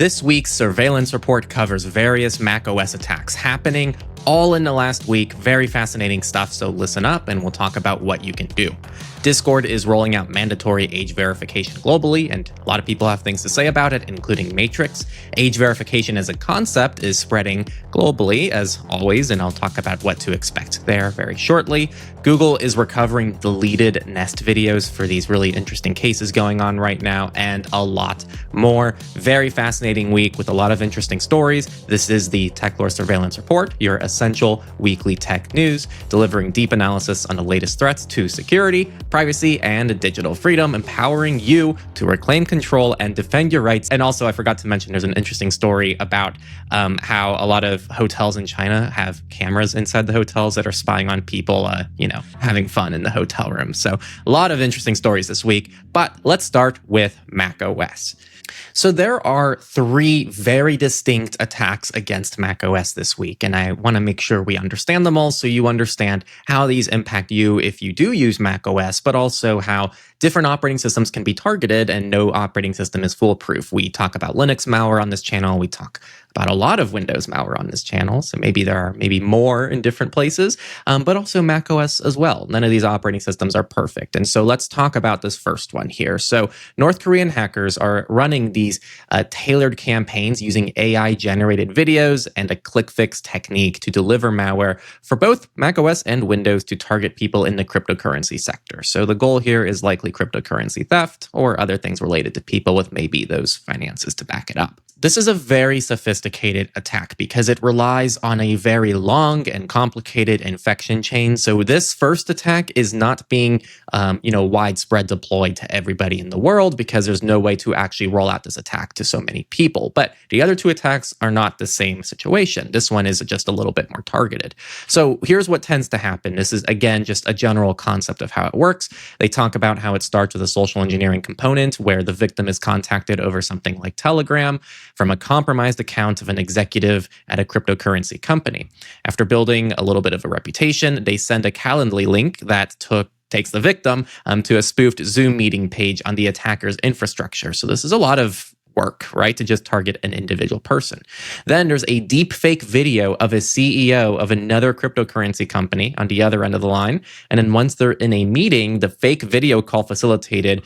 This week's surveillance report covers various macOS attacks happening all in the last week. Very fascinating stuff, so listen up and we'll talk about what you can do. Discord is rolling out mandatory age verification globally, and a lot of people have things to say about it, including Matrix. Age verification as a concept is spreading globally, as always, and I'll talk about what to expect there very shortly. Google is recovering deleted Nest videos for these really interesting cases going on right now, and a lot more. Very fascinating week with a lot of interesting stories. This is the Techlore Surveillance Report, your essential weekly tech news, delivering deep analysis on the latest threats to security, privacy, and digital freedom, empowering you to reclaim control and defend your rights. And also, I forgot to mention, there's an interesting story about how a lot of hotels in China have cameras inside the hotels that are spying on people, having fun in the hotel room. So a lot of interesting stories this week, but let's start with macOS. So there are three very distinct attacks against macOS this week, and I want to make sure we understand them all so you understand how these impact you if you do use macOS, but also how different operating systems can be targeted and no operating system is foolproof. We talk about Linux malware on this channel. We talk about a lot of Windows malware on this channel. So maybe there are more in different places, but also macOS as well. None of these operating systems are perfect. And so let's talk about this first one here. So North Korean hackers are running these tailored campaigns using AI-generated videos and a click fix technique to deliver malware for both macOS and Windows to target people in the cryptocurrency sector. So the goal here is likely cryptocurrency theft or other things related to people with maybe those finances to back it up. This is a very sophisticated attack because it relies on a very long and complicated infection chain. So this first attack is not being, widespread deployed to everybody in the world because there's no way to actually roll out this attack to so many people. But the other two attacks are not the same situation. This one is just a little bit more targeted. So here's what tends to happen. This is, again, just a general concept of how it works. They talk about how it starts with a social engineering component where the victim is contacted over something like Telegram from a compromised account of an executive at a cryptocurrency company. After building a little bit of a reputation, they send a Calendly link that takes the victim to a spoofed Zoom meeting page on the attacker's infrastructure. So this is a lot of work, right, to just target an individual person. Then there's a deep fake video of a CEO of another cryptocurrency company on the other end of the line. And then once they're in a meeting, the fake video call facilitated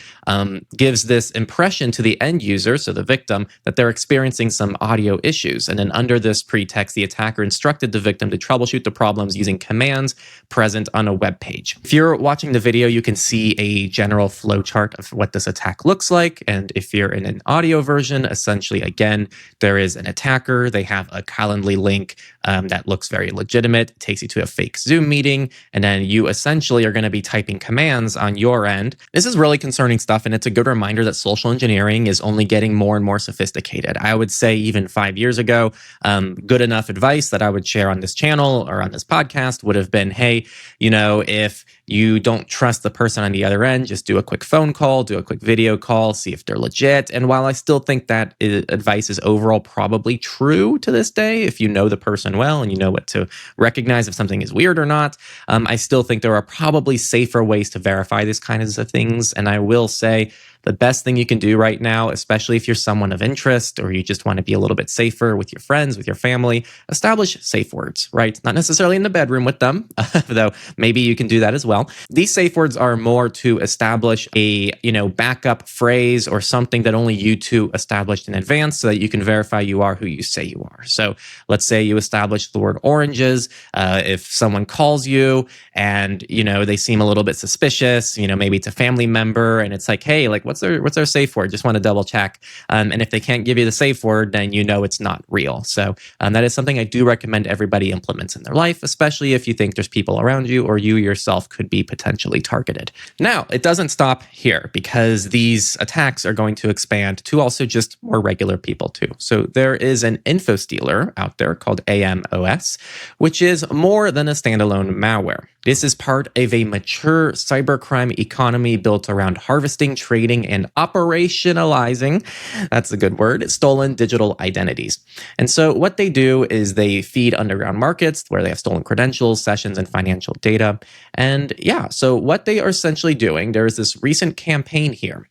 gives this impression to the end user, so the victim, that they're experiencing some audio issues. And then under this pretext, the attacker instructed the victim to troubleshoot the problems using commands present on a web page. If you're watching the video, you can see a general flowchart of what this attack looks like. And if you're in an audio version, essentially, again, there is an attacker. They have a Calendly link that looks very legitimate. It takes you to a fake Zoom meeting, and then you essentially are going to be typing commands on your end. This is really concerning stuff, and it's a good reminder that social engineering is only getting more and more sophisticated. I would say even 5 years ago, good enough advice that I would share on this channel or on this podcast would have been, hey, if you don't trust the person on the other end, just do a quick phone call, do a quick video call, see if they're legit. And while I still think that advice is overall probably true to this day, if you know the person well and you know what to recognize if something is weird or not, I still think there are probably safer ways to verify these kinds of things. And I will say, the best thing you can do right now, especially if you're someone of interest or you just want to be a little bit safer with your friends, with your family, establish safe words, right? Not necessarily in the bedroom with them, though maybe you can do that as well. These safe words are more to establish a, backup phrase or something that only you two established in advance so that you can verify you are who you say you are. So let's say you establish the word oranges. If someone calls you and, they seem a little bit suspicious, maybe it's a family member and it's like, hey, what's their safe word? Just want to double check. And if they can't give you the safe word, then it's not real. So that is something I do recommend everybody implements in their life, especially if you think there's people around you or you yourself could be potentially targeted. Now, it doesn't stop here because these attacks are going to expand to also just more regular people too. So there is an info stealer out there called AMOS, which is more than a standalone malware. This is part of a mature cybercrime economy built around harvesting, trading, and operationalizing, that's a good word, stolen digital identities. And so what they do is they feed underground markets where they have stolen credentials, sessions, and financial data. And so what they are essentially doing, there is this recent campaign here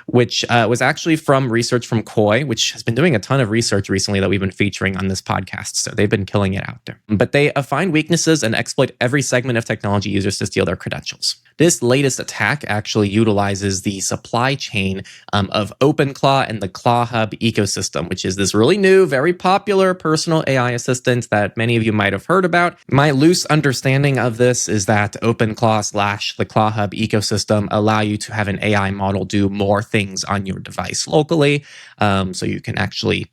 which was actually from research from Koi, which has been doing a ton of research recently that we've been featuring on this podcast. So they've been killing it out there. But they find weaknesses and exploit every segment of technology users to steal their credentials. This latest attack actually utilizes the supply chain of OpenClaw and the ClawHub ecosystem, which is this really new, very popular personal AI assistant that many of you might have heard about. My loose understanding of this is that OpenClaw / the ClawHub ecosystem allow you to have an AI model do more things on your device locally, so you can actually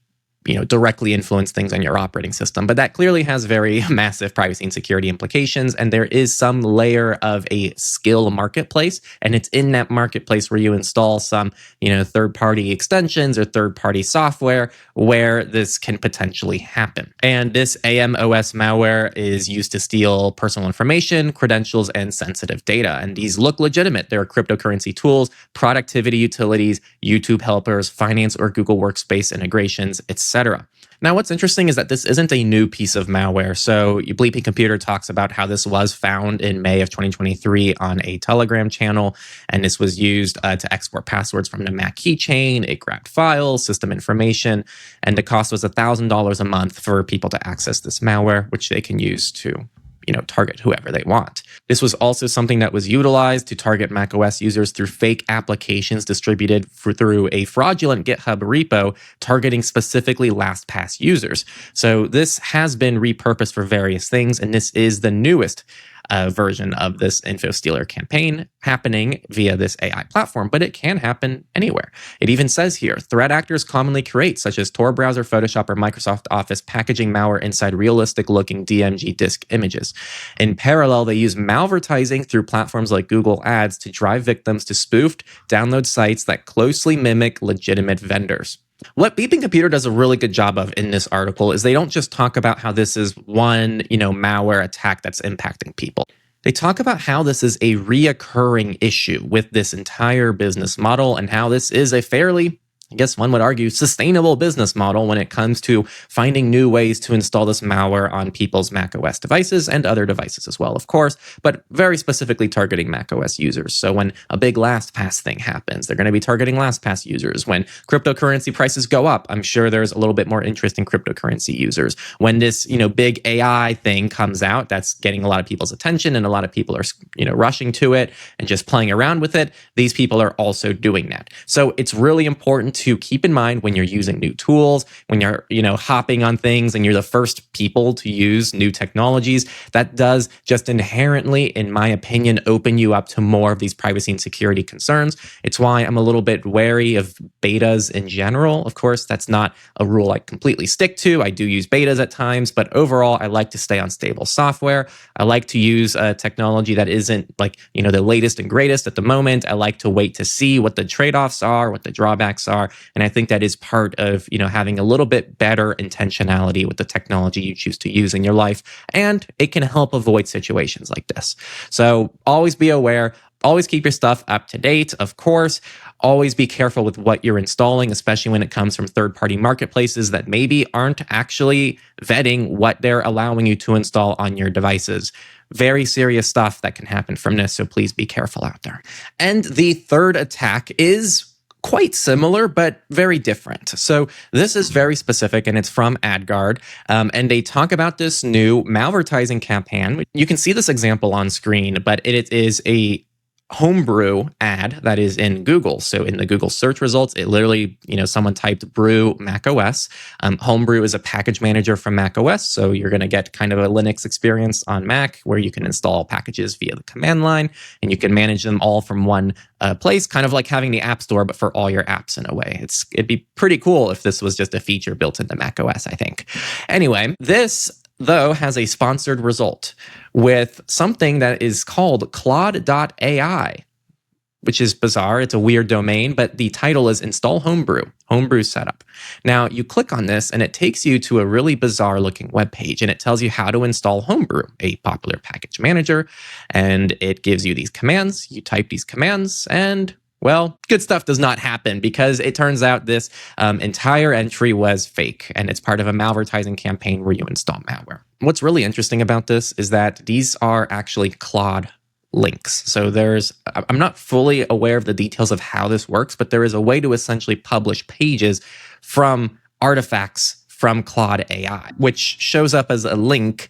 directly influence things on your operating system. But that clearly has very massive privacy and security implications. And there is some layer of a skill marketplace. And it's in that marketplace where you install some, third-party extensions or third-party software where this can potentially happen. And this AMOS malware is used to steal personal information, credentials, and sensitive data. And these look legitimate. They're cryptocurrency tools, productivity utilities, YouTube helpers, finance or Google Workspace integrations, etc. Now, what's interesting is that this isn't a new piece of malware. So Bleeping Computer talks about how this was found in May of 2023 on a Telegram channel, and this was used to export passwords from the Mac keychain. It grabbed files, system information, and the cost was $1,000 a month for people to access this malware, which they can use to target whoever they want. This was also something that was utilized to target macOS users through fake applications distributed through a fraudulent GitHub repo targeting specifically LastPass users. So this has been repurposed for various things, and this is the newest version of this info stealer campaign happening via this AI platform, but it can happen anywhere. It even says here, threat actors commonly create, such as Tor browser, Photoshop, or Microsoft Office, packaging malware inside realistic-looking DMG disk images. In parallel, they use malvertising through platforms like Google Ads to drive victims to spoofed, download sites that closely mimic legitimate vendors. What Beeping Computer does a really good job of in this article is they don't just talk about how this is one, malware attack that's impacting people. They talk about how this is a reoccurring issue with this entire business model and how this is a fairly, I guess one would argue, sustainable business model when it comes to finding new ways to install this malware on people's macOS devices and other devices as well, of course, but very specifically targeting macOS users. So when a big LastPass thing happens, they're going to be targeting LastPass users. When cryptocurrency prices go up, I'm sure there's a little bit more interest in cryptocurrency users. When this, big AI thing comes out, that's getting a lot of people's attention and a lot of people are, rushing to it and just playing around with it. These people are also doing that. So it's really important to keep in mind when you're using new tools, when you're, hopping on things and you're the first people to use new technologies, that does just inherently, in my opinion, open you up to more of these privacy and security concerns. It's why I'm a little bit wary of betas in general. Of course, that's not a rule I completely stick to. I do use betas at times, but overall, I like to stay on stable software. I like to use technology that isn't like, the latest and greatest at the moment. I like to wait to see what the trade-offs are, what the drawbacks are. And I think that is part of, having a little bit better intentionality with the technology you choose to use in your life. And it can help avoid situations like this. So always be aware. Always keep your stuff up to date, of course. Always be careful with what you're installing, especially when it comes from third-party marketplaces that maybe aren't actually vetting what they're allowing you to install on your devices. Very serious stuff that can happen from this, so please be careful out there. And the third attack is quite similar, but very different. So this is very specific, and it's from AdGuard, and they talk about this new malvertising campaign. You can see this example on screen, but it is a homebrew ad that is in Google. So in the Google search results, it literally, someone typed brew macOS. Homebrew is a package manager from macOS. So you're going to get kind of a Linux experience on Mac where you can install packages via the command line and you can manage them all from one place, kind of like having the App Store, but for all your apps in a way. It'd be pretty cool if this was just a feature built into macOS, I think. Anyway, this though has a sponsored result with something that is called Claude.ai, which is bizarre. It's a weird domain, but the title is Install Homebrew Setup. Now you click on this and it takes you to a really bizarre looking web page and it tells you how to install Homebrew, a popular package manager, and it gives you these commands. You type these commands and well, good stuff does not happen because it turns out this entire entry was fake and it's part of a malvertising campaign where you install malware. What's really interesting about this is that these are actually Claude links. So I'm not fully aware of the details of how this works, but there is a way to essentially publish pages from artifacts from Claude AI, which shows up as a link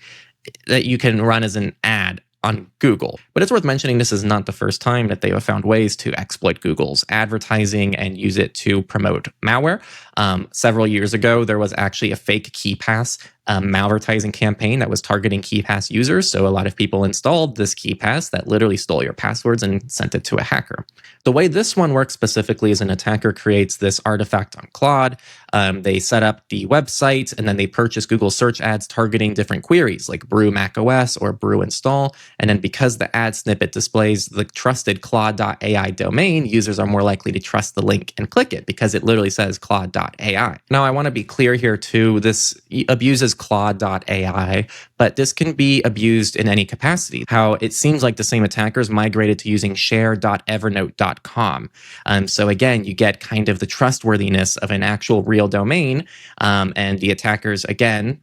that you can run as an ad on Google. But it's worth mentioning this is not the first time that they have found ways to exploit Google's advertising and use it to promote malware. Several years ago, there was actually a fake KeyPass malvertising campaign that was targeting KeyPass users. So a lot of people installed this KeyPass that literally stole your passwords and sent it to a hacker. The way this one works specifically is an attacker creates this artifact on Claude. They set up the website, and then they purchase Google search ads targeting different queries like brew macOS or brew install. And then because the ad snippet displays the trusted Claude.ai domain, users are more likely to trust the link and click it because it literally says Claude.ai. Now, I want to be clear here too. This abuses Claude.ai, but this can be abused in any capacity. How it seems like the same attackers migrated to using share.evernote.com. So again, you get kind of the trustworthiness of an actual real domain, and the attackers, again,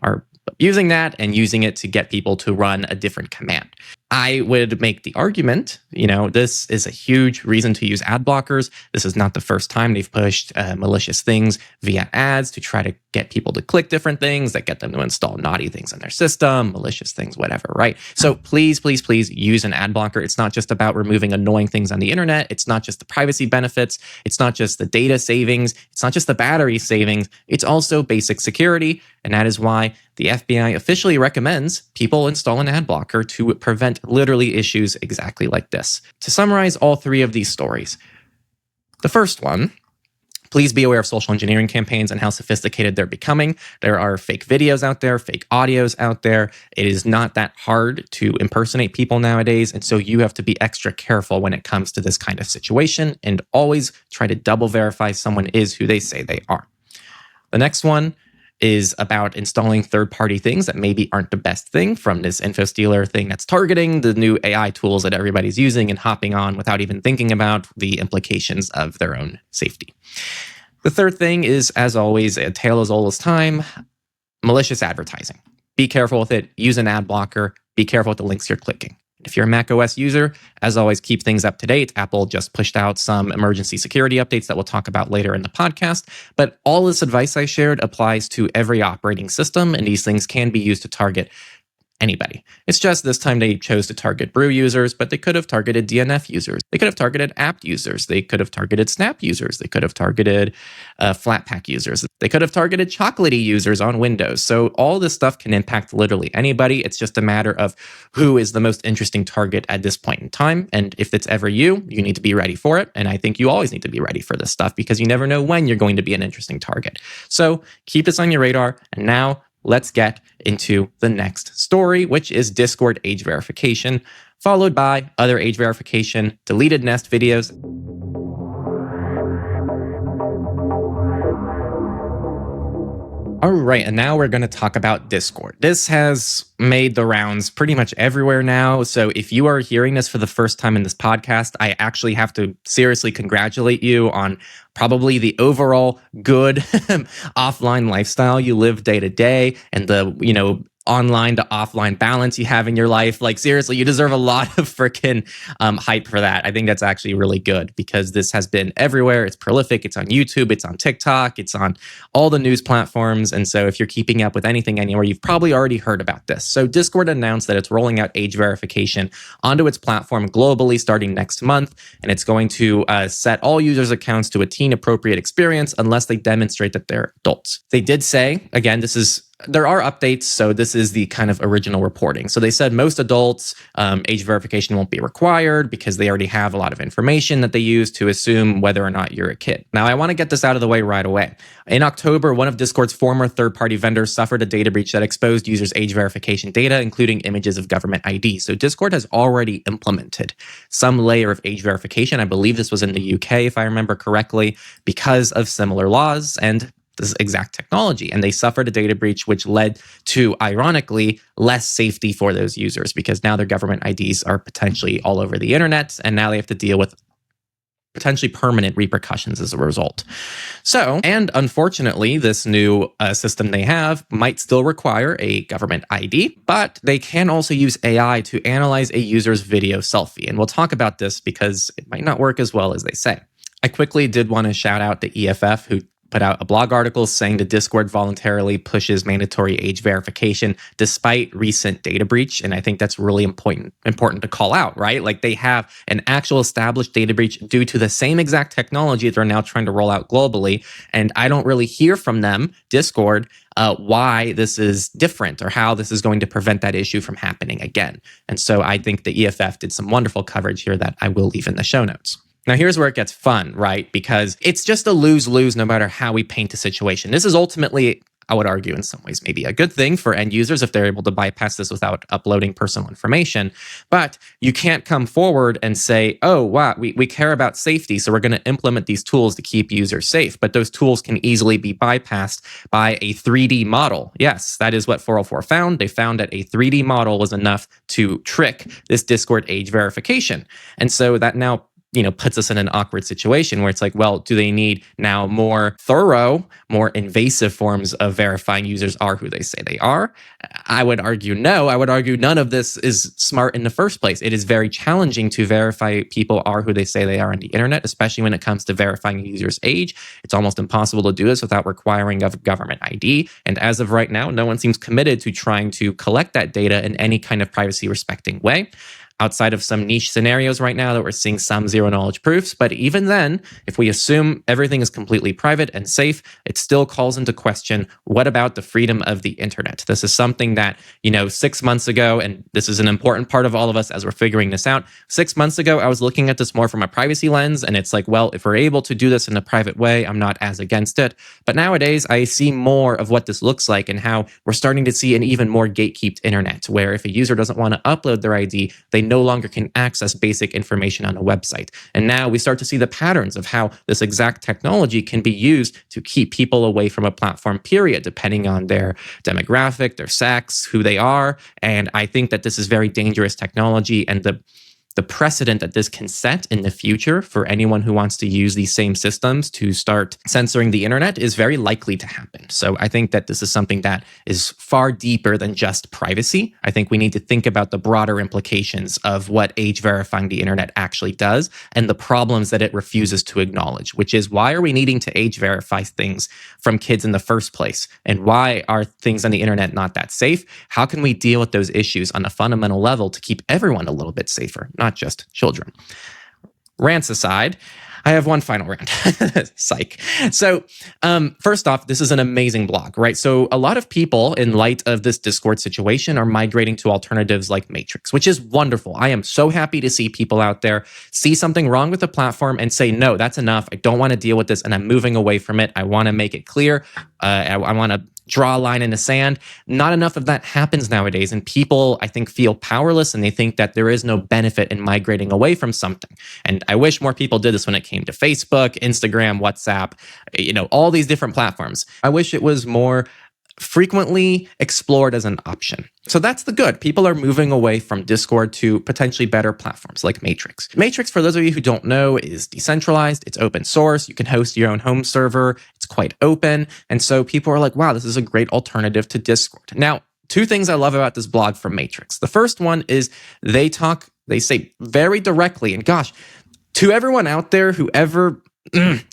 are using that and using it to get people to run a different command. I would make the argument, this is a huge reason to use ad blockers. This is not the first time they've pushed malicious things via ads to try to get people to click different things that get them to install naughty things in their system, malicious things, whatever, right? So please, please, please use an ad blocker. It's not just about removing annoying things on the internet. It's not just the privacy benefits. It's not just the data savings. It's not just the battery savings. It's also basic security. And that is why the FBI officially recommends people install an ad blocker to prevent literally issues exactly like this. To summarize all three of these stories, the first one, please be aware of social engineering campaigns and how sophisticated they're becoming. There are fake videos out there, fake audios out there. It is not that hard to impersonate people nowadays, and so you have to be extra careful when it comes to this kind of situation, and always try to double verify someone is who they say they are. The next one is about installing third-party things that maybe aren't the best thing from this InfoStealer thing that's targeting the new AI tools that everybody's using and hopping on without even thinking about the implications of their own safety. The third thing is, as always, a tale as old as time, malicious advertising. Be careful with it. Use an ad blocker. Be careful with the links you're clicking. If you're a macOS user, as always, keep things up to date. Apple just pushed out some emergency security updates that we'll talk about later in the podcast. But all this advice I shared applies to every operating system, and these things can be used to target anybody. It's just this time they chose to target Brew users, but they could have targeted DNF users. They could have targeted apt users. They could have targeted Snap users. They could have targeted Flatpak users. They could have targeted Chocolatey users on Windows. So all this stuff can impact literally anybody. It's just a matter of who is the most interesting target at this point in time. And if it's ever you need to be ready for it. And I think you always need to be ready for this stuff because you never know when you're going to be an interesting target. So keep this on your radar. And now let's get into the next story, which is Discord age verification, followed by other age verification, deleted Nest videos. All right, and now we're going to talk about Discord. This has made the rounds pretty much everywhere now. So if you are hearing this for the first time in this podcast, I actually have to seriously congratulate you on probably the overall good offline lifestyle you live day to day and the, online to offline balance you have in your life. Like, seriously, you deserve a lot of freaking hype for that. I think that's actually really good because this has been everywhere. It's prolific. It's on YouTube. It's on TikTok. It's on all the news platforms. And so if you're keeping up with anything anywhere, you've probably already heard about this. So Discord announced that it's rolling out age verification onto its platform globally starting next month. And it's going to set all users' accounts to a teen-appropriate experience unless they demonstrate that they're adults. They did say, again, there are updates, so this is the kind of original reporting. So they said most adults, age verification won't be required because they already have a lot of information that they use to assume whether or not you're a kid. Now, I want to get this out of the way right away. In October, one of Discord's former third-party vendors suffered a data breach that exposed users' age verification data, including images of government ID. So Discord has already implemented some layer of age verification. I believe this was in the UK, if I remember correctly, because of similar laws and this exact technology. And they suffered a data breach, which led to, ironically, less safety for those users because now their government IDs are potentially all over the internet. And now they have to deal with potentially permanent repercussions as a result. So, and unfortunately, this new system they have might still require a government ID, but they can also use AI to analyze a user's video selfie. And we'll talk about this because it might not work as well as they say. I quickly did want to shout out the EFF, who put out a blog article saying the Discord voluntarily pushes mandatory age verification despite recent data breach. And I think that's really important to call out, right? Like, they have an actual established data breach due to the same exact technology they're now trying to roll out globally. And I don't really hear from them, Discord, why this is different or how this is going to prevent that issue from happening again. And so I think the EFF did some wonderful coverage here that I will leave in the show notes. Now, here's where it gets fun, right? Because it's just a lose-lose no matter how we paint the situation. This is ultimately, I would argue, in some ways, maybe a good thing for end users if they're able to bypass this without uploading personal information. But you can't come forward and say, oh, wow, we care about safety, so we're going to implement these tools to keep users safe. But those tools can easily be bypassed by a 3D model. Yes, that is what 404 found. They found that a 3D model was enough to trick this Discord age verification. And so that now puts us in an awkward situation where it's like, well, do they need now more thorough, more invasive forms of verifying users are who they say they are? I would argue no. I would argue none of this is smart in the first place. It is very challenging to verify people are who they say they are on the internet, especially when it comes to verifying a user's age. It's almost impossible to do this without requiring a government ID. And as of right now, no one seems committed to trying to collect that data in any kind of privacy respecting way, outside of some niche scenarios right now that we're seeing some zero knowledge proofs. But even then, if we assume everything is completely private and safe, it still calls into question, what about the freedom of the internet? This is something that, 6 months ago, and this is an important part of all of us as we're figuring this out. 6 months ago, I was looking at this more from a privacy lens, and it's like, well, if we're able to do this in a private way, I'm not as against it. But nowadays, I see more of what this looks like and how we're starting to see an even more gatekept internet, where if a user doesn't want to upload their ID, they no longer can access basic information on a website. And now we start to see the patterns of how this exact technology can be used to keep people away from a platform, period, depending on their demographic, their sex, who they are. And I think that this is very dangerous technology, and the precedent that this can set in the future for anyone who wants to use these same systems to start censoring the internet is very likely to happen. So I think that this is something that is far deeper than just privacy. I think we need to think about the broader implications of what age verifying the internet actually does and the problems that it refuses to acknowledge, which is, why are we needing to age verify things from kids in the first place? And why are things on the internet not that safe? How can we deal with those issues on a fundamental level to keep everyone a little bit safer, not just children? Rants aside, I have one final rant. Psych. So first off, this is an amazing blog, right? So a lot of people, in light of this Discord situation, are migrating to alternatives like Matrix, which is wonderful. I am so happy to see people out there see something wrong with the platform and say, no, that's enough. I don't want to deal with this, and I'm moving away from it. I want to make it clear. I want to draw a line in the sand. Not enough of that happens nowadays. And people, I think, feel powerless, and they think that there is no benefit in migrating away from something. And I wish more people did this when it came to Facebook, Instagram, WhatsApp, all these different platforms. I wish it was more frequently explored as an option. So that's the good. People are moving away from Discord to potentially better platforms like Matrix. Matrix, for those of you who don't know, is decentralized. It's open source. You can host your own home server. It's quite open. And so people are like, wow, this is a great alternative to Discord. Now, two things I love about this blog from Matrix. The first one is they say very directly, and gosh, to everyone out there who ever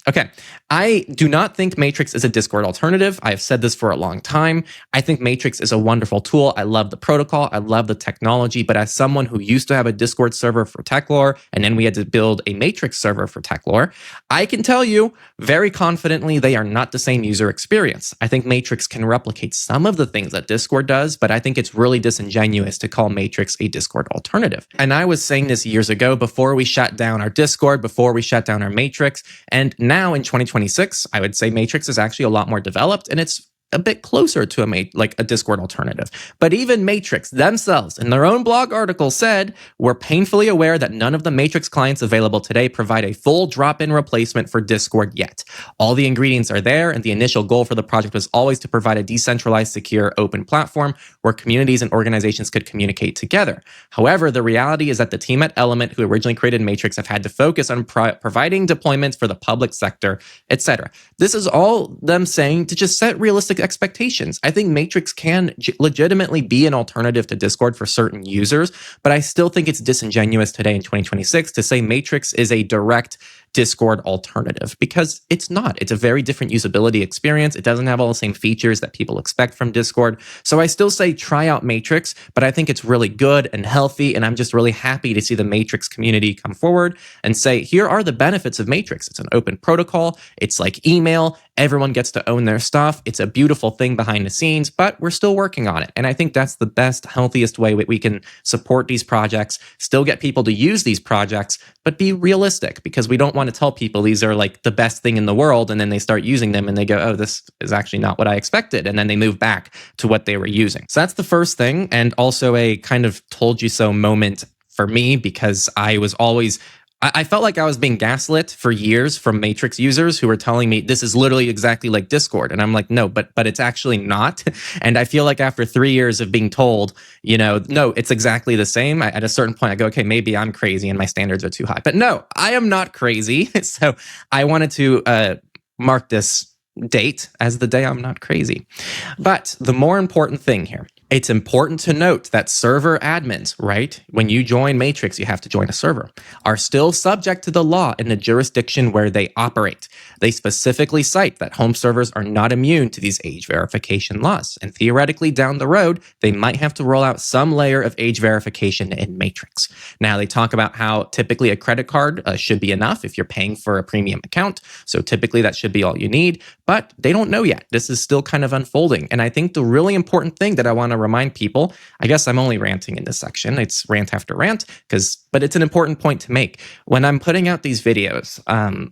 okay, I do not think Matrix is a Discord alternative. I have said this for a long time. I think Matrix is a wonderful tool. I love the protocol. I love the technology. But as someone who used to have a Discord server for Techlore, and then we had to build a Matrix server for Techlore, I can tell you very confidently they are not the same user experience. I think Matrix can replicate some of the things that Discord does, but I think it's really disingenuous to call Matrix a Discord alternative. And I was saying this years ago, before we shut down our Discord, before we shut down our Matrix. And now in 2026, I would say Matrix is actually a lot more developed, and it's a bit closer to a Discord alternative. But even Matrix themselves, in their own blog article, said, "We're painfully aware that none of the Matrix clients available today provide a full drop-in replacement for Discord yet. All the ingredients are there, and the initial goal for the project was always to provide a decentralized, secure, open platform where communities and organizations could communicate together. However, the reality is that the team at Element, who originally created Matrix, have had to focus on providing deployments for the public sector, etc." This is all them saying to just set realistic expectations. I think Matrix can legitimately be an alternative to Discord for certain users, but I still think it's disingenuous today in 2026 to say Matrix is a direct Discord alternative, because it's not. It's a very different usability experience. It doesn't have all the same features that people expect from Discord. So I still say try out Matrix, but I think it's really good and healthy, and I'm just really happy to see the Matrix community come forward and say, here are the benefits of Matrix. It's an open protocol. It's like email. Everyone gets to own their stuff. It's a beautiful thing behind the scenes, but we're still working on it. And I think that's the best, healthiest way we can support these projects, still get people to use these projects, but be realistic, because we don't want to tell people these are like the best thing in the world, and then they start using them and they go, oh, this is actually not what I expected. And then they move back to what they were using. So that's the first thing. And also a kind of told you so moment for me, because I felt like I was being gaslit for years from Matrix users who were telling me this is literally exactly like Discord. And I'm like, no, but it's actually not. And I feel like after 3 years of being told, no, it's exactly the same, at a certain point I go, okay, maybe I'm crazy and my standards are too high. But no, I am not crazy. So I wanted to mark this date as the day I'm not crazy. But the more important thing here, it's important to note that server admins, right? When you join Matrix, you have to join a server, are still subject to the law in the jurisdiction where they operate. They specifically cite that home servers are not immune to these age verification laws. And theoretically, down the road, they might have to roll out some layer of age verification in Matrix. Now, they talk about how typically a credit card should be enough if you're paying for a premium account. So typically that should be all you need, but they don't know yet. This is still kind of unfolding. And I think the really important thing that I want to remind people, I guess I'm only ranting in this section, it's rant after rant, but it's an important point to make. When I'm putting out these videos,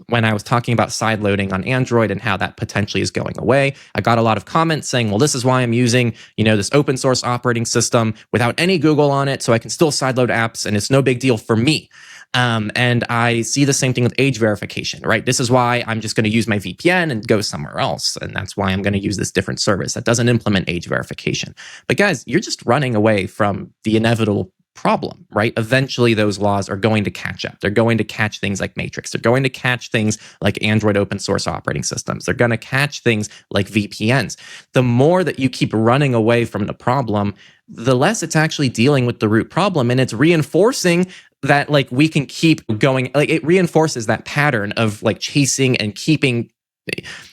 when I was talking about sideloading on Android and how that potentially is going away, I got a lot of comments saying, well, this is why I'm using, this open source operating system without any Google on it, so I can still sideload apps and it's no big deal for me. And I see the same thing with age verification, right? This is why I'm just going to use my VPN and go somewhere else. And that's why I'm going to use this different service that doesn't implement age verification. But guys, you're just running away from the inevitable problem, right? Eventually, those laws are going to catch up. They're going to catch things like Matrix. They're going to catch things like Android open source operating systems. They're going to catch things like VPNs. The more that you keep running away from the problem, the less it's actually dealing with the root problem. And it's reinforcing that we can keep going. It reinforces that pattern of chasing and keeping.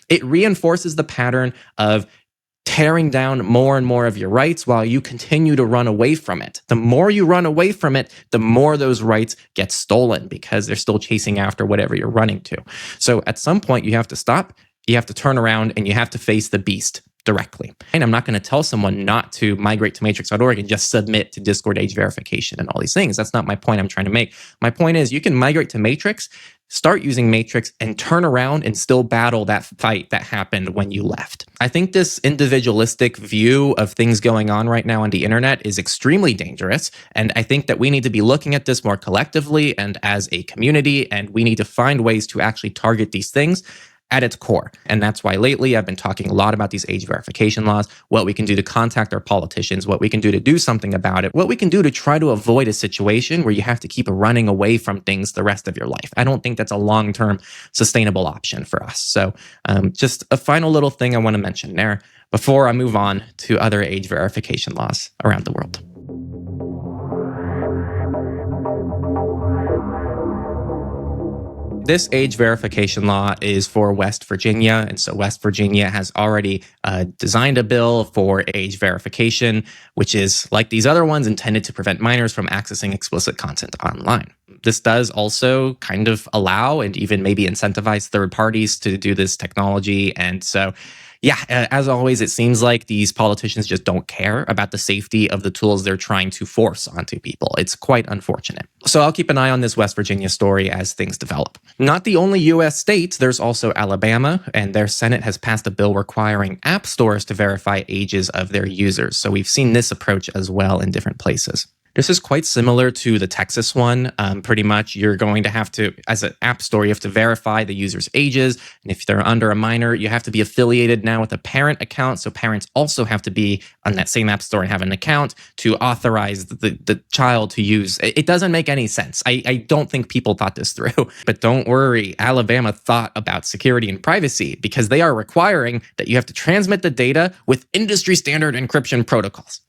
It reinforces the pattern of tearing down more and more of your rights while you continue to run away from it. The more you run away from it, the more those rights get stolen, because they're still chasing after whatever you're running to. So at some point you have to stop, you have to turn around, and you have to face the beast directly. And I'm not going to tell someone not to migrate to matrix.org and just submit to Discord age verification and all these things. That's not my point I'm trying to make. My point is you can migrate to Matrix, start using Matrix, and turn around and still battle that fight that happened when you left. I think this individualistic view of things going on right now on the internet is extremely dangerous. And I think that we need to be looking at this more collectively and as a community, and we need to find ways to actually target these things at its core. And that's why lately I've been talking a lot about these age verification laws, what we can do to contact our politicians, what we can do to do something about it, what we can do to try to avoid a situation where you have to keep running away from things the rest of your life. I don't think that's a long-term sustainable option for us. So just a final little thing I want to mention there before I move on to other age verification laws around the world. This age verification law is for West Virginia. And so West Virginia has already designed a bill for age verification, which is like these other ones intended to prevent minors from accessing explicit content online. This does also kind of allow and even maybe incentivize third parties to do this technology. And so, yeah, as always, it seems like these politicians just don't care about the safety of the tools they're trying to force onto people. It's quite unfortunate. So I'll keep an eye on this West Virginia story as things develop. Not the only U.S. state, there's also Alabama, and their Senate has passed a bill requiring app stores to verify ages of their users. So we've seen this approach as well in different places. This is quite similar to the Texas one. Pretty much, you're going to have to, as an app store, you have to verify the user's ages. And if they're under a minor, you have to be affiliated now with a parent account. So parents also have to be on that same app store and have an account to authorize the child to use. It doesn't make any sense. I don't think people thought this through. But don't worry, Alabama thought about security and privacy because they are requiring that you have to transmit the data with industry standard encryption protocols.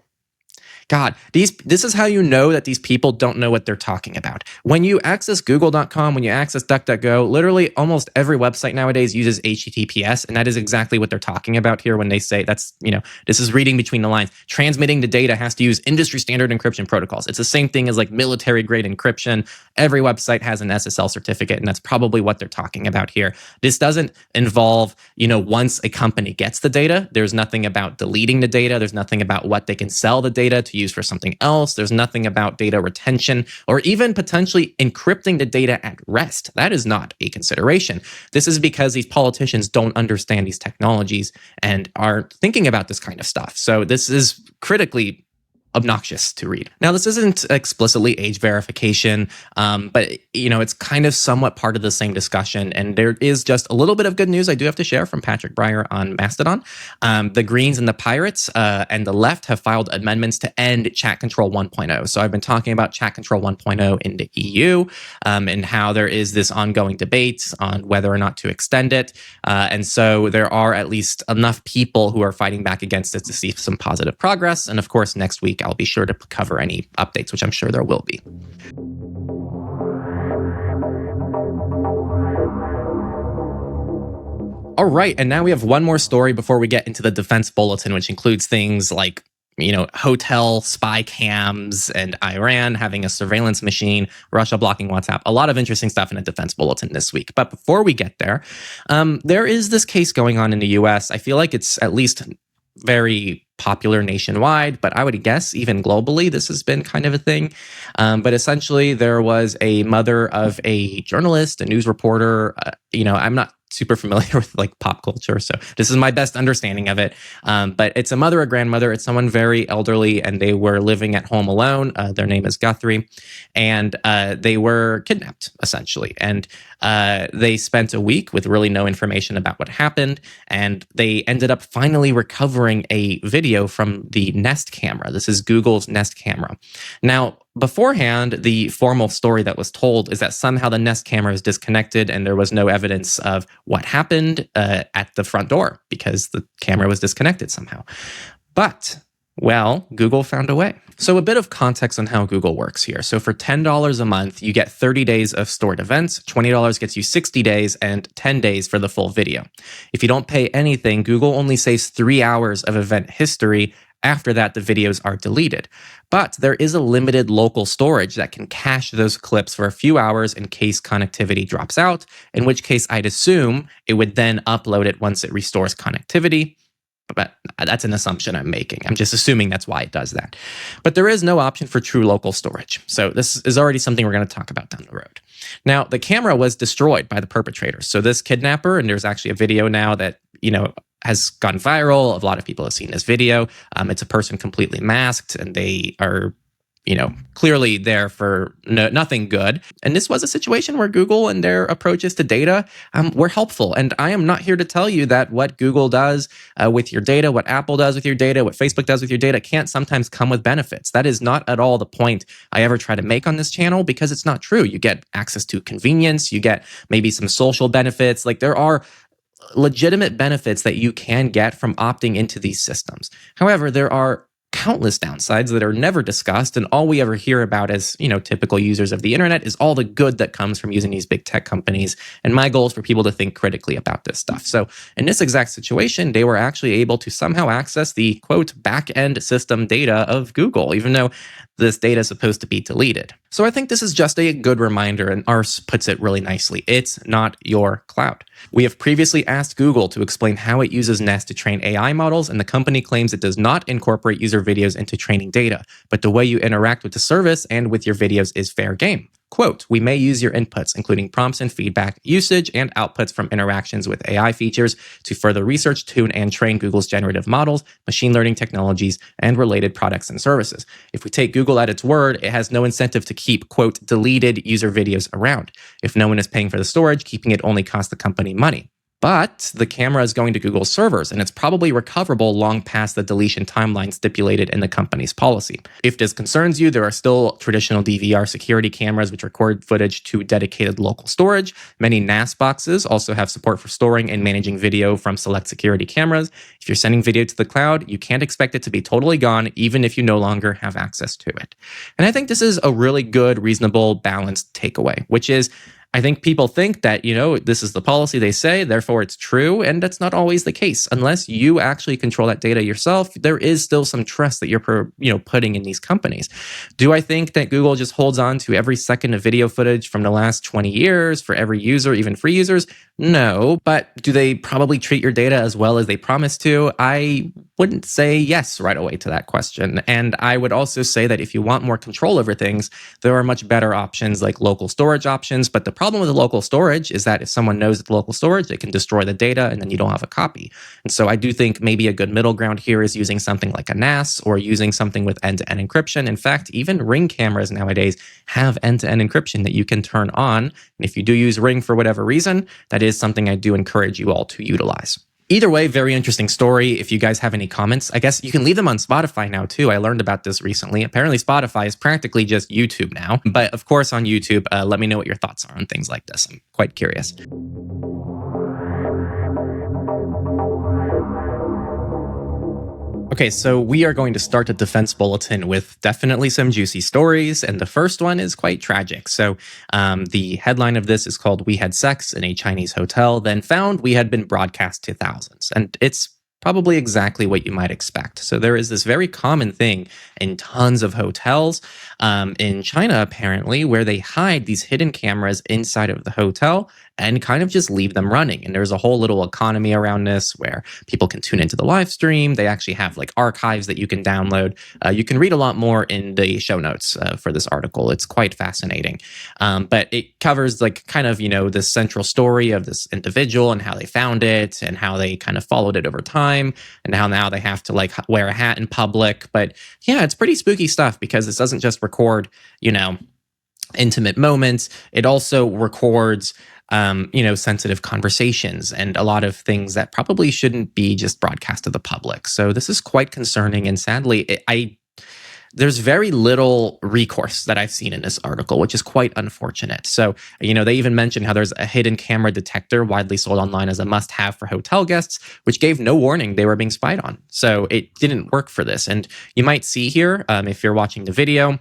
God, this is how you know that these people don't know what they're talking about. When you access google.com, when you access DuckDuckGo, literally almost every website nowadays uses HTTPS, and that is exactly what they're talking about here when they say that's, this is reading between the lines. Transmitting the data has to use industry standard encryption protocols. It's the same thing as like military grade encryption. Every website has an SSL certificate, and that's probably what they're talking about here. This doesn't involve, once a company gets the data, there's nothing about deleting the data. There's nothing about what they can sell the data to use for something else. There's nothing about data retention or even potentially encrypting the data at rest. That is not a consideration. This is because these politicians don't understand these technologies and are thinking about this kind of stuff. So this is critically obnoxious to read. Now, this isn't explicitly age verification, but it's kind of somewhat part of the same discussion. And there is just a little bit of good news I do have to share from Patrick Breyer on Mastodon. The Greens and the Pirates and the left have filed amendments to end Chat Control 1.0. So I've been talking about Chat Control 1.0 in the EU and how there is this ongoing debate on whether or not to extend it. And so there are at least enough people who are fighting back against it to see some positive progress. And of course, next week, I'll be sure to cover any updates, which I'm sure there will be. All right, and now we have one more story before we get into the defense bulletin, which includes things like, hotel spy cams and Iran having a surveillance machine, Russia blocking WhatsApp. A lot of interesting stuff in a defense bulletin this week. But before we get there, there is this case going on in the US. I feel like it's at least very popular nationwide, but I would guess even globally, this has been kind of a thing. But essentially, there was a mother of a journalist, a news reporter. I'm not super familiar with like pop culture, so this is my best understanding of it. But it's a mother, a grandmother. It's someone very elderly, and they were living at home alone. Their name is Guthrie, and they were kidnapped, essentially. And they spent a week with really no information about what happened, and they ended up finally recovering a video from the Nest camera. This is Google's Nest camera. Now, beforehand, the formal story that was told is that somehow the Nest camera is disconnected and there was no evidence of what happened at the front door because the camera was disconnected somehow. But, well, Google found a way. So a bit of context on how Google works here. So for $10 a month, you get 30 days of stored events, $20 gets you 60 days, and 10 days for the full video. If you don't pay anything, Google only saves 3 hours of event history. After that, the videos are deleted. But there is a limited local storage that can cache those clips for a few hours in case connectivity drops out, in which case I'd assume it would then upload it once it restores connectivity. But that's an assumption I'm making. I'm just assuming that's why it does that. But there is no option for true local storage. So this is already something we're going to talk about down the road. Now, the camera was destroyed by the perpetrators. So this kidnapper, and there's actually a video now that, has gone viral. A lot of people have seen this video. It's a person completely masked, and they are, clearly there for nothing good. And this was a situation where Google and their approaches to data were helpful. And I am not here to tell you that what Google does with your data, what Apple does with your data, what Facebook does with your data can't sometimes come with benefits. That is not at all the point I ever try to make on this channel, because it's not true. You get access to convenience, you get maybe some social benefits. Like, there are legitimate benefits that you can get from opting into these systems. However, there are countless downsides that are never discussed, and all we ever hear about as, typical users of the internet is all the good that comes from using these big tech companies. And my goal is for people to think critically about this stuff. So in this exact situation, they were actually able to somehow access the, quote, back-end system data of Google, even though this data is supposed to be deleted. So I think this is just a good reminder, and Ars puts it really nicely. It's not your cloud. We have previously asked Google to explain how it uses Nest to train AI models, and the company claims it does not incorporate user videos into training data, but the way you interact with the service and with your videos is fair game. Quote, we may use your inputs, including prompts and feedback, usage, and outputs from interactions with AI features to further research, tune, and train Google's generative models, machine learning technologies, and related products and services. If we take Google at its word, it has no incentive to keep, quote, deleted user videos around. If no one is paying for the storage, keeping it only costs the company money. But the camera is going to Google's servers, and it's probably recoverable long past the deletion timeline stipulated in the company's policy. If this concerns you, there are still traditional DVR security cameras which record footage to dedicated local storage. Many NAS boxes also have support for storing and managing video from select security cameras. If you're sending video to the cloud, you can't expect it to be totally gone, even if you no longer have access to it. And I think this is a really good, reasonable, balanced takeaway, which is, I think people think that, this is the policy they say, therefore it's true, and that's not always the case. Unless you actually control that data yourself, there is still some trust that you're putting in these companies. Do I think that Google just holds on to every second of video footage from the last 20 years for every user, even free users? No, but do they probably treat your data as well as they promise to? I wouldn't say yes right away to that question. And I would also say that if you want more control over things, there are much better options like local storage options. But the problem with the local storage is that if someone knows it's local storage, they can destroy the data and then you don't have a copy. And so I do think maybe a good middle ground here is using something like a NAS or using something with end-to-end encryption. In fact, even Ring cameras nowadays have end-to-end encryption that you can turn on. And if you do use Ring for whatever reason, that is something I do encourage you all to utilize. Either way, very interesting story. If you guys have any comments, I guess you can leave them on Spotify now too. I learned about this recently. Apparently Spotify is practically just YouTube now. But of course on YouTube, let me know what your thoughts are on things like this. I'm quite curious. Okay, so we are going to start a defense bulletin with definitely some juicy stories, and the first one is quite tragic. So the headline of this is called "We Had Sex in a Chinese Hotel, Then Found We Had Been Broadcast to Thousands." And it's probably exactly what you might expect. So there is this very common thing in tons of hotels in China, apparently, where they hide these hidden cameras inside of the hotel and kind of just leave them running. And there's a whole little economy around this where people can tune into the live stream. They actually have like archives that you can download. You can read a lot more in the show notes for this article. It's quite fascinating. But it covers like kind of, the central story of this individual and how they found it and how they kind of followed it over time and how now they have to like wear a hat in public. But yeah, it's pretty spooky stuff because this doesn't just record, intimate moments. It also records sensitive conversations and a lot of things that probably shouldn't be just broadcast to the public. So this is quite concerning. And sadly, there's very little recourse that I've seen in this article, which is quite unfortunate. So, they even mentioned how there's a hidden camera detector widely sold online as a must-have for hotel guests, which gave no warning they were being spied on. So it didn't work for this. And you might see here, if you're watching the video,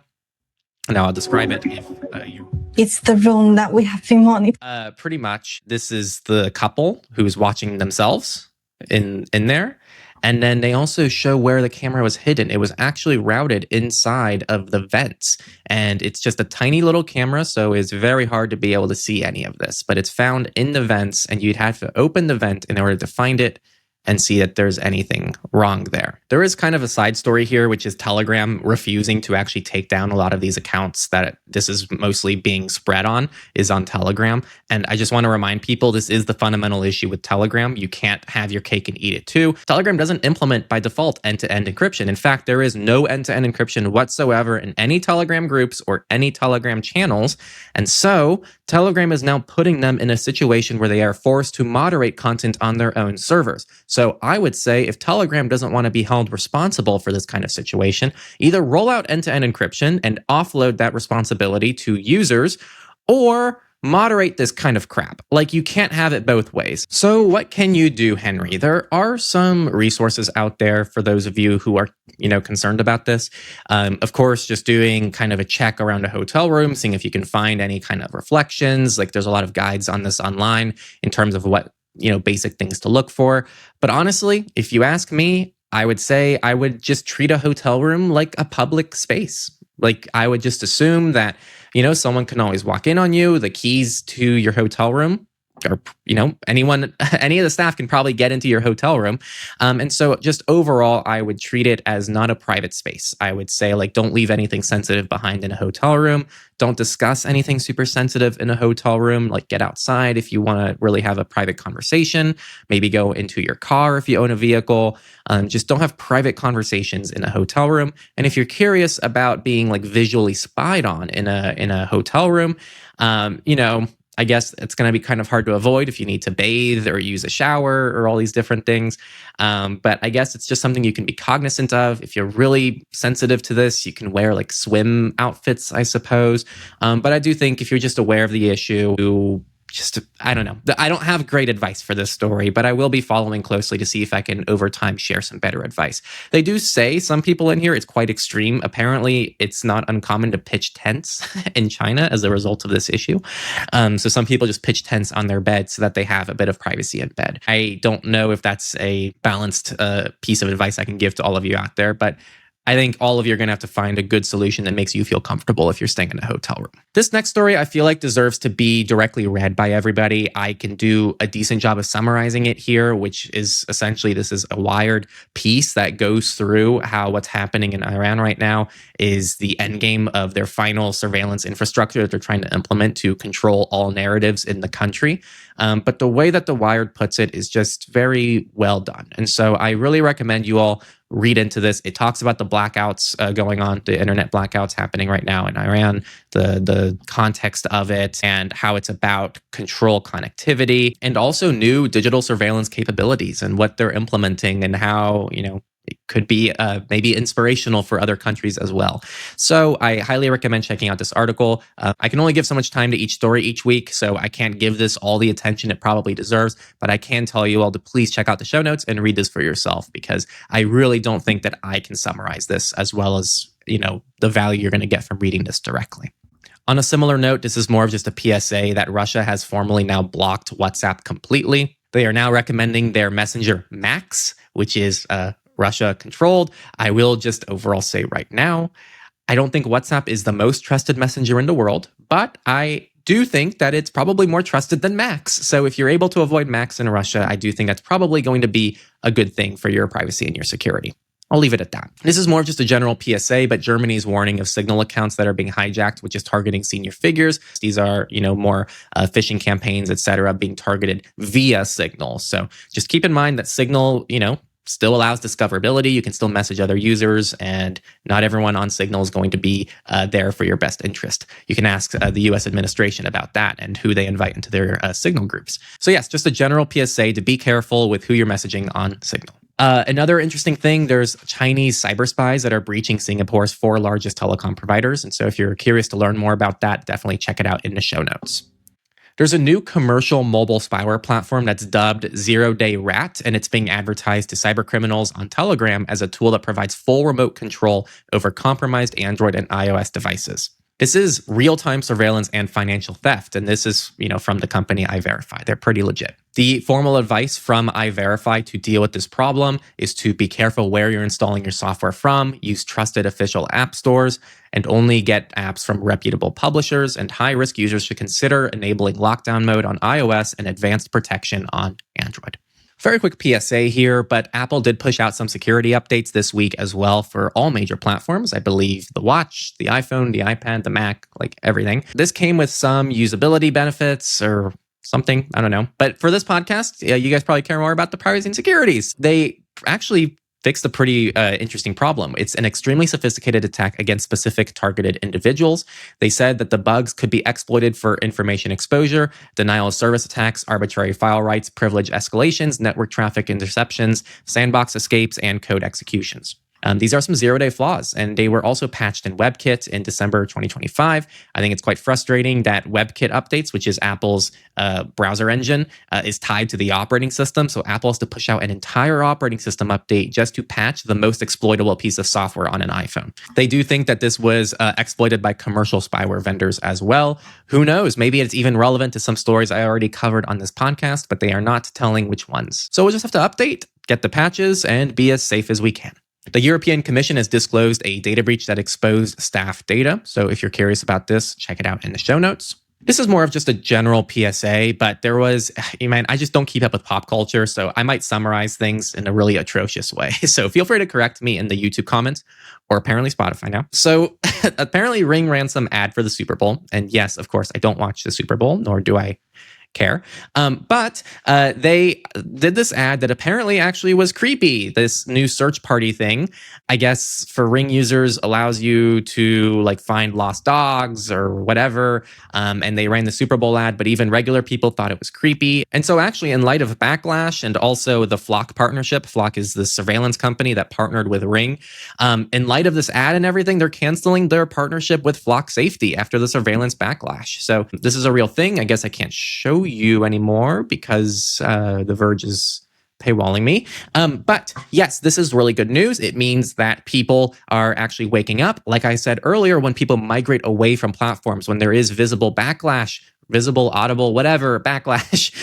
now I'll describe it if you... It's the room that we have been monitoring. Pretty much, this is the couple who's watching themselves in there. And then they also show where the camera was hidden. It was actually routed inside of the vents. And it's just a tiny little camera, so it's very hard to be able to see any of this. But it's found in the vents, and you'd have to open the vent in order to find it and see that there's anything wrong there. There is kind of a side story here, which is Telegram refusing to actually take down a lot of these accounts that this is mostly being spread on, is on Telegram. And I just want to remind people, this is the fundamental issue with Telegram. You can't have your cake and eat it too. Telegram doesn't implement by default end-to-end encryption. In fact, there is no end-to-end encryption whatsoever in any Telegram groups or any Telegram channels. And so Telegram is now putting them in a situation where they are forced to moderate content on their own servers. So I would say if Telegram doesn't want to be held responsible for this kind of situation, either roll out end-to-end encryption and offload that responsibility to users, or moderate this kind of crap. Like, you can't have it both ways. So what can you do, Henry? There are some resources out there for those of you who are, concerned about this. Of course, just doing kind of a check around a hotel room, seeing if you can find any kind of reflections. Like, there's a lot of guides on this online in terms of what, basic things to look for. But honestly, if you ask me, I would say I would just treat a hotel room like a public space. Like, I would just assume that, someone can always walk in on you. The keys to your hotel room, or anyone, any of the staff can probably get into your hotel room. And so just overall, I would treat it as not a private space. I would say, like, don't leave anything sensitive behind in a hotel room. Don't discuss anything super sensitive in a hotel room. Like, get outside if you want to really have a private conversation. Maybe go into your car if you own a vehicle. Just don't have private conversations in a hotel room. And if you're curious about being, like, visually spied on in a hotel room, I guess it's going to be kind of hard to avoid if you need to bathe or use a shower or all these different things. But I guess it's just something you can be cognizant of. If you're really sensitive to this, you can wear, like, swim outfits, I suppose. But I do think if you're just aware of the issue, I don't know. I don't have great advice for this story, but I will be following closely to see if I can, over time, share some better advice. They do say, some people in here, it's quite extreme. Apparently, it's not uncommon to pitch tents in China as a result of this issue. So some people just pitch tents on their bed so that they have a bit of privacy in bed. I don't know if that's a balanced piece of advice I can give to all of you out there, but I think all of you are going to have to find a good solution that makes you feel comfortable if you're staying in a hotel room. This next story, I feel like, deserves to be directly read by everybody. I can do a decent job of summarizing it here, which is essentially, this is a Wired piece that goes through how what's happening in Iran right now is the endgame of their final surveillance infrastructure that they're trying to implement to control all narratives in the country. But the way that the Wired puts it is just very well done. And so I really recommend you all read into this. It talks about the blackouts going on, the internet blackouts happening right now in Iran, the context of it, and how it's about control connectivity, and also new digital surveillance capabilities and what they're implementing, and how, it could be maybe inspirational for other countries as well. So I highly recommend checking out this article. I can only give so much time to each story each week, so I can't give this all the attention it probably deserves, but I can tell you all to please check out the show notes and read this for yourself, because I really don't think that I can summarize this as well as, the value you're going to get from reading this directly. On a similar note, this is more of just a PSA that Russia has formally now blocked WhatsApp completely. They are now recommending their messenger MACOS, which is Russia controlled. I will just overall say right now, I don't think WhatsApp is the most trusted messenger in the world, but I do think that it's probably more trusted than MACOS. So if you're able to avoid MACOS in Russia, I do think that's probably going to be a good thing for your privacy and your security. I'll leave it at that. This is more of just a general PSA, but Germany's warning of Signal accounts that are being hijacked, which is targeting senior figures. These are, more phishing campaigns, etc., being targeted via Signal. So just keep in mind that Signal, still allows discoverability. You can still message other users, and not everyone on Signal is going to be there for your best interest. You can ask the US administration about that and who they invite into their Signal groups. So yes, just a general PSA to be careful with who you're messaging on Signal. Another interesting thing, there's Chinese cyber spies that are breaching Singapore's 4 largest telecom providers. And so if you're curious to learn more about that, definitely check it out in the show notes. There's a new commercial mobile spyware platform that's dubbed Zero Day Rat, and it's being advertised to cybercriminals on Telegram as a tool that provides full remote control over compromised Android and iOS devices. This is real-time surveillance and financial theft, and this is, from the company iVerify. They're pretty legit. The formal advice from iVerify to deal with this problem is to be careful where you're installing your software from, use trusted official app stores, and only get apps from reputable publishers, and high-risk users should consider enabling lockdown mode on iOS and advanced protection on Android. Very quick PSA here, but Apple did push out some security updates this week as well for all major platforms. I believe the Watch, the iPhone, the iPad, the Mac, like everything. This came with some usability benefits or something, I don't know. But for this podcast, you guys probably care more about the privacy and securities. They actually fixed a pretty interesting problem. It's an extremely sophisticated attack against specific targeted individuals. They said that the bugs could be exploited for information exposure, denial of service attacks, arbitrary file writes, privilege escalations, network traffic interceptions, sandbox escapes, and code executions. These are some zero-day flaws, and they were also patched in WebKit in December 2025. I think it's quite frustrating that WebKit updates, which is Apple's browser engine, is tied to the operating system. So Apple has to push out an entire operating system update just to patch the most exploitable piece of software on an iPhone. They do think that this was exploited by commercial spyware vendors as well. Who knows? Maybe it's even relevant to some stories I already covered on this podcast, but they are not telling which ones. So we'll just have to update, get the patches, and be as safe as we can. The European Commission has disclosed a data breach that exposed staff data. So if you're curious about this, check it out in the show notes. This is more of just a general PSA, but there was, man, I just don't keep up with pop culture, so I might summarize things in a really atrocious way. So feel free to correct me in the YouTube comments, or apparently Spotify now. So apparently Ring ran some ad for the Super Bowl. And yes, of course, I don't watch the Super Bowl, nor do I care. But they did this ad that apparently actually was creepy. This new search party thing, I guess for Ring users, allows you to like find lost dogs or whatever. And they ran the Super Bowl ad, but even regular people thought it was creepy. And so actually in light of backlash and also the Flock partnership, Flock is the surveillance company that partnered with Ring. In light of this ad and everything, they're canceling their partnership with Flock Safety after the surveillance backlash. So this is a real thing. I guess I can't show you anymore because The Verge is paywalling me. But yes, this is really good news. It means that people are actually waking up. Like I said earlier, when people migrate away from platforms, when there is visible backlash, visible, audible, whatever, backlash,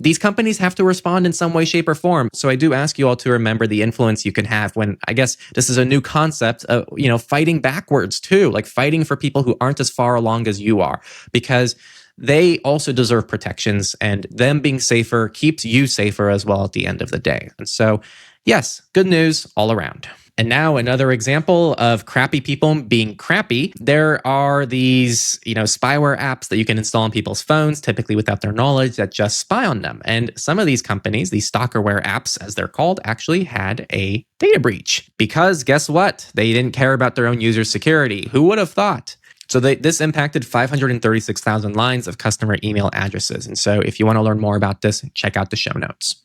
these companies have to respond in some way, shape, or form. So I do ask you all to remember the influence you can have when, I guess this is a new concept of, fighting backwards too, like fighting for people who aren't as far along as you are, because they also deserve protections, and them being safer keeps you safer as well at the end of the day. And so, yes, good news all around. And now another example of crappy people being crappy. There are these, spyware apps that you can install on people's phones, typically without their knowledge, that just spy on them. And some of these companies, these stalkerware apps, as they're called, actually had a data breach. Because guess what? They didn't care about their own user security. Who would have thought? So this impacted 536,000 lines of customer email addresses. And so if you want to learn more about this, check out the show notes.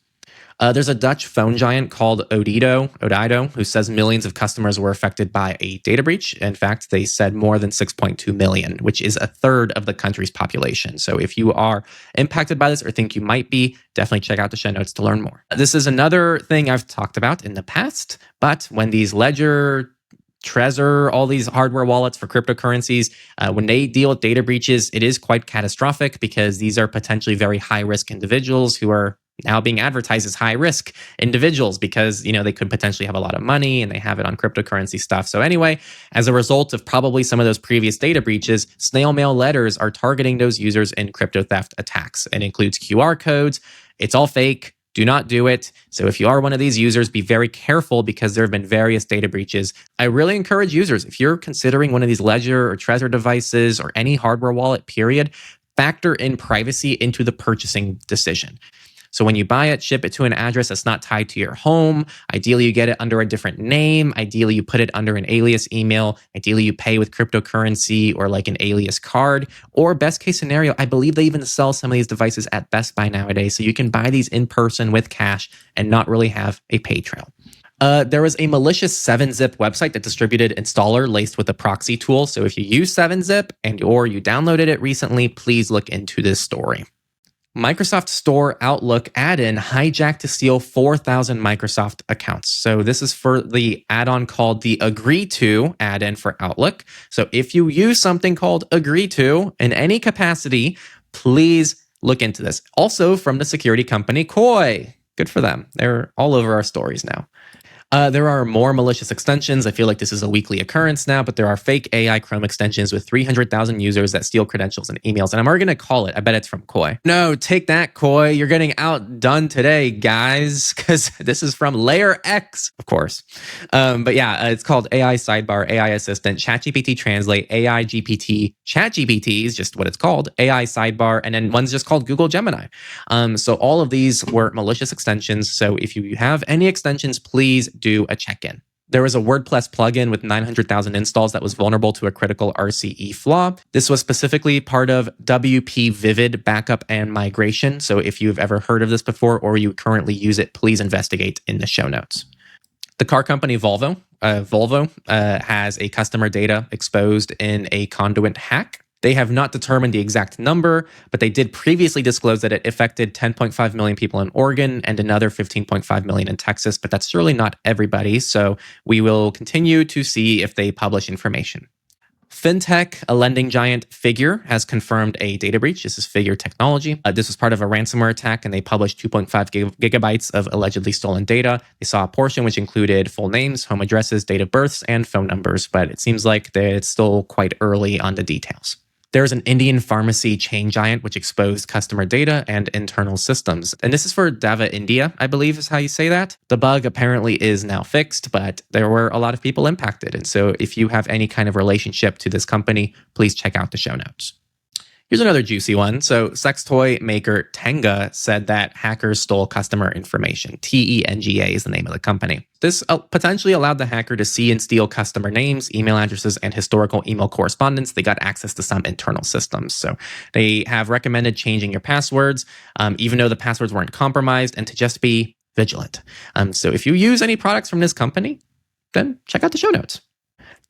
There's a Dutch phone giant called Odido, who says millions of customers were affected by a data breach. In fact, they said more than 6.2 million, which is a third of the country's population. So if you are impacted by this or think you might be, definitely check out the show notes to learn more. This is another thing I've talked about in the past, but when these Ledger, Trezor, all these hardware wallets for cryptocurrencies, when they deal with data breaches, it is quite catastrophic because these are potentially very high-risk individuals who are now being advertised as high-risk individuals because, they could potentially have a lot of money and they have it on cryptocurrency stuff. So anyway, as a result of probably some of those previous data breaches, snail mail letters are targeting those users in crypto theft attacks. It includes QR codes. It's all fake. Do not do it. So if you are one of these users, be very careful because there have been various data breaches. I really encourage users, if you're considering one of these Ledger or Trezor devices or any hardware wallet, period, factor in privacy into the purchasing decision. So when you buy it, ship it to an address that's not tied to your home. Ideally, you get it under a different name. Ideally, you put it under an alias email. Ideally, you pay with cryptocurrency or like an alias card. Or best case scenario, I believe they even sell some of these devices at Best Buy nowadays. So you can buy these in person with cash and not really have a pay trail. There was a malicious 7-Zip website that distributed installer laced with a proxy tool. So if you use 7-Zip or you downloaded it recently, please look into this story. Microsoft Store Outlook add-in hijacked to steal 4,000 Microsoft accounts. So this is for the add-on called the Agree To add-in for Outlook. So if you use something called Agree To in any capacity, please look into this. Also from the security company Koi. Good for them. They're all over our stories now. There are more malicious extensions. I feel like this is a weekly occurrence now, but there are fake AI Chrome extensions with 300,000 users that steal credentials and emails. And I'm already going to call it. I bet it's from Koi. No, take that, Koi. You're getting outdone today, guys, because this is from Layer X, of course. But yeah, it's called AI Sidebar, AI Assistant, ChatGPT Translate, AI GPT, ChatGPT is just what it's called, AI Sidebar, and then one's just called Google Gemini. So all of these were malicious extensions. So if you have any extensions, please do a check-in. There was a WordPress plugin with 900,000 installs that was vulnerable to a critical RCE flaw. This was specifically part of WP Vivid backup and migration. So if you've ever heard of this before or you currently use it, please investigate in the show notes. The car company Volvo has a customer data exposed in a conduit hack. They have not determined the exact number, but they did previously disclose that it affected 10.5 million people in Oregon and another 15.5 million in Texas, but that's surely not everybody. So we will continue to see if they publish information. FinTech, a lending giant Figure, has confirmed a data breach. This is Figure Technology. This was part of a ransomware attack, and they published 2.5 gigabytes of allegedly stolen data. They saw a portion which included full names, home addresses, date of births, and phone numbers, but it seems like it's still quite early on the details. There's an Indian pharmacy chain giant which exposed customer data and internal systems. And this is for Dava India, I believe is how you say that. The bug apparently is now fixed, but there were a lot of people impacted. And so if you have any kind of relationship to this company, please check out the show notes. Here's another juicy one. So sex toy maker Tenga said that hackers stole customer information. TENGA is the name of the company. This potentially allowed the hacker to see and steal customer names, email addresses, and historical email correspondence. They got access to some internal systems. So they have recommended changing your passwords, even though the passwords weren't compromised, and to just be vigilant. So if you use any products from this company, then check out the show notes.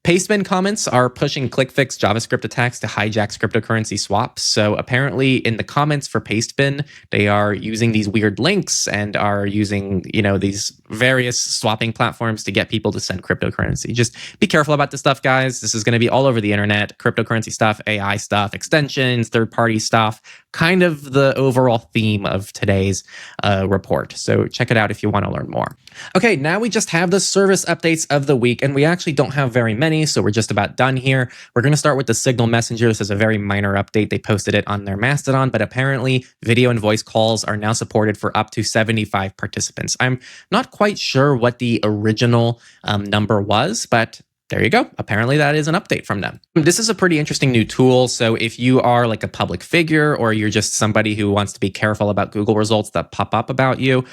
Pastebin comments are pushing ClickFix JavaScript attacks to hijack cryptocurrency swaps. So apparently in the comments for Pastebin, they are using these weird links and are using, these various swapping platforms to get people to send cryptocurrency. Just be careful about this stuff, guys. This is going to be all over the internet. Cryptocurrency stuff, AI stuff, extensions, third-party stuff, kind of the overall theme of today's report. So check it out if you want to learn more. Okay, now we just have the service updates of the week, and we actually don't have very many, so we're just about done here. We're going to start with the Signal Messenger. This is a very minor update. They posted it on their Mastodon, but apparently video and voice calls are now supported for up to 75 participants. I'm not quite sure what the original number was, but there you go. Apparently that is an update from them. This is a pretty interesting new tool. So if you are like a public figure or you're just somebody who wants to be careful about Google results that pop up about you,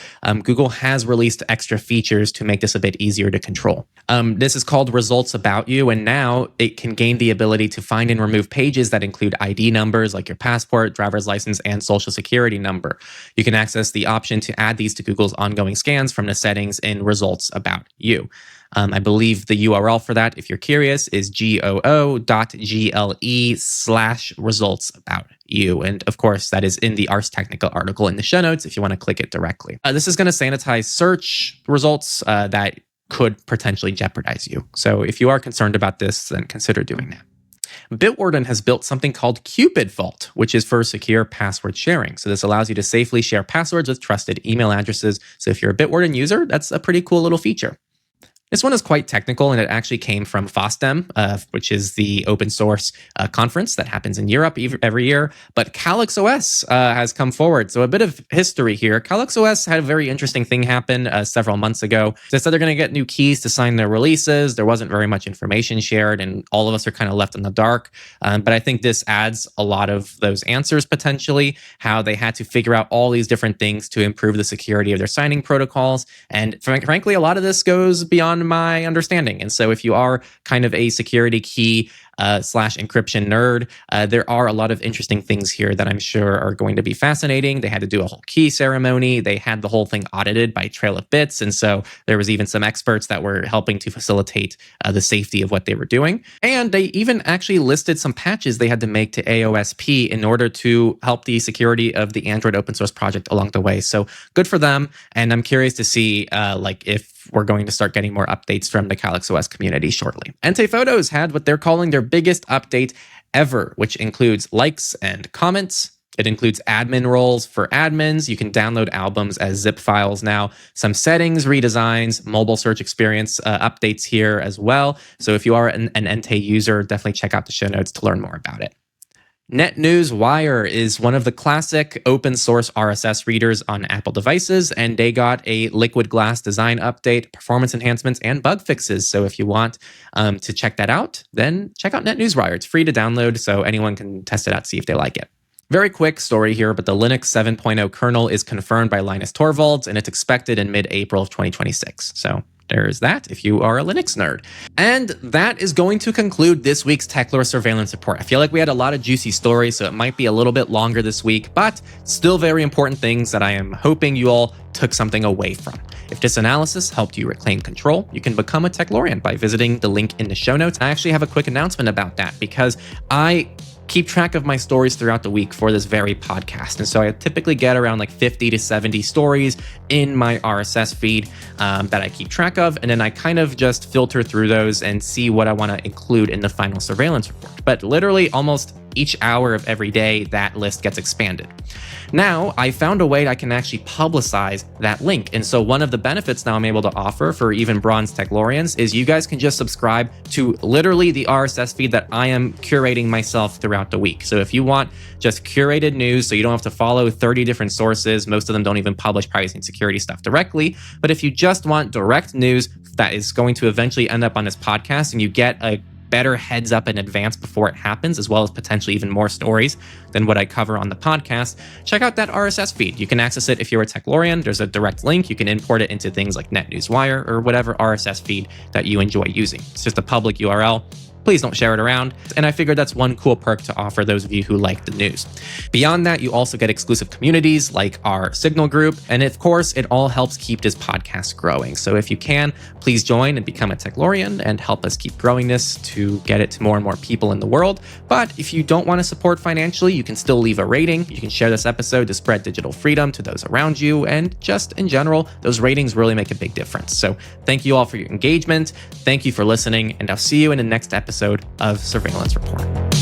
Google has released extra features to make this a bit easier to control. This is called Results About You, and now it can gain the ability to find and remove pages that include ID numbers like your passport, driver's license, and social security number. You can access the option to add these to Google's ongoing scans from the settings in Results About You. I believe the URL for that, if you're curious, is goo.gle/results about you. And of course, that is in the Ars Technica article in the show notes if you want to click it directly. This is going to sanitize search results that could potentially jeopardize you. So if you are concerned about this, then consider doing that. Bitwarden has built something called Cupid Vault, which is for secure password sharing. So this allows you to safely share passwords with trusted email addresses. So if you're a Bitwarden user, that's a pretty cool little feature. This one is quite technical, and it actually came from FOSDEM, which is the open source conference that happens in Europe every year. But Calyx OS has come forward. So a bit of history here. Calyx OS had a very interesting thing happen several months ago. They said they're going to get new keys to sign their releases. There wasn't very much information shared, and all of us are kind of left in the dark. But I think this adds a lot of those answers potentially, how they had to figure out all these different things to improve the security of their signing protocols. And frankly, a lot of this goes beyond my understanding. And so if you are kind of a security key / encryption nerd, there are a lot of interesting things here that I'm sure are going to be fascinating. They had to do a whole key ceremony. They had the whole thing audited by Trail of Bits. And so there was even some experts that were helping to facilitate the safety of what they were doing. And they even actually listed some patches they had to make to AOSP in order to help the security of the Android open source project along the way. So good for them. And I'm curious to see if we're going to start getting more updates from the Calyx OS community shortly. Entei Photos had what they're calling their biggest update ever, which includes likes and comments. It includes admin roles for admins. You can download albums as zip files now. Some settings, redesigns, mobile search experience updates here as well. So if you are an Entei user, definitely check out the show notes to learn more about it. NetNewsWire is one of the classic open source RSS readers on Apple devices, and they got a liquid glass design update, performance enhancements, and bug fixes. So if you want to check that out, then check out NetNewsWire. It's free to download, so anyone can test it out, see if they like it. Very quick story here, but the Linux 7.0 kernel is confirmed by Linus Torvalds, and it's expected in mid-April of 2026. So there's that if you are a Linux nerd. And that is going to conclude this week's Techlore surveillance report. I feel like we had a lot of juicy stories, so it might be a little bit longer this week, but still very important things that I am hoping you all took something away from. If this analysis helped you reclaim control, you can become a Techlorian by visiting the link in the show notes. I actually have a quick announcement about that because I keep track of my stories throughout the week for this very podcast. And so I typically get around like 50 to 70 stories in my RSS feed that I keep track of. And then I kind of just filter through those and see what I want to include in the final surveillance report. But literally almost each hour of every day, that list gets expanded. Now, I found a way I can actually publicize that link. And so one of the benefits now I'm able to offer for even bronze Techlorians is you guys can just subscribe to literally the RSS feed that I am curating myself throughout the week. So if you want just curated news, so you don't have to follow 30 different sources, most of them don't even publish privacy and security stuff directly. But if you just want direct news that is going to eventually end up on this podcast and you get a better heads up in advance before it happens, as well as potentially even more stories than what I cover on the podcast, check out that RSS feed. You can access it if you're a Techlorian. There's a direct link. You can import it into things like NetNewsWire or whatever RSS feed that you enjoy using. It's just a public URL. Please don't share it around. And I figured that's one cool perk to offer those of you who like the news. Beyond that, you also get exclusive communities like our Signal group. And of course, it all helps keep this podcast growing. So if you can, please join and become a Techlorian and help us keep growing this to get it to more and more people in the world. But if you don't want to support financially, you can still leave a rating. You can share this episode to spread digital freedom to those around you. And just in general, those ratings really make a big difference. So thank you all for your engagement. Thank you for listening. And I'll see you in the next episode of Surveillance Report.